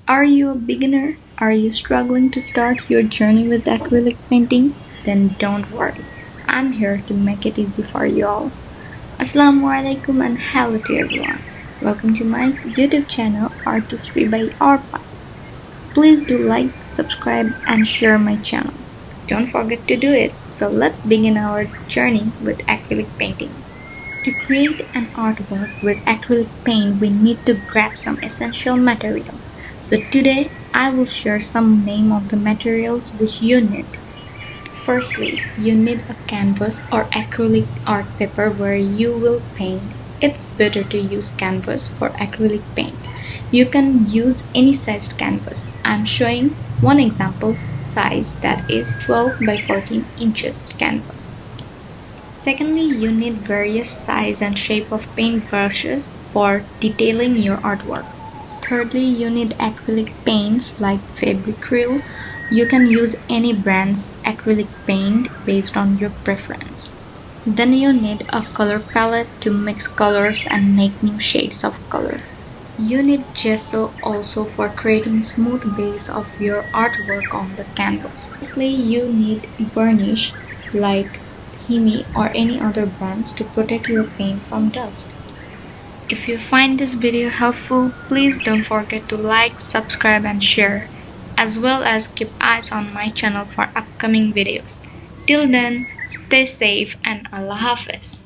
Are you a beginner? Are you struggling to start your journey with acrylic painting? Then don't worry. I'm here to make it easy for you all. Assalamualaikum and hello to everyone. Welcome to my YouTube channel Artistry by Arpa. Please do like, subscribe and share my channel. Don't forget to do it. So let's begin our journey with acrylic painting. To create an artwork with acrylic paint, we need to grab some essential materials. So today, I will share some name of the materials which you need. Firstly, you need a canvas or acrylic art paper where you will paint. It's better to use canvas for acrylic paint. You can use any sized canvas. I'm showing one example size that is 12 by 14 inches canvas. Secondly, you need various size and shape of paint brushes for detailing your artwork. Thirdly, you need acrylic paints like Acrylic. You can use any brand's acrylic paint based on your preference. Then you need a color palette to mix colors and make new shades of color. You need gesso also for creating smooth base of your artwork on the canvas. Lastly, you need varnish like Himi or any other brands to protect your paint from dust. If you find this video helpful, please don't forget to like, subscribe and share, as well as keep eyes on my channel for upcoming videos. Till then, stay safe and Allah Hafiz.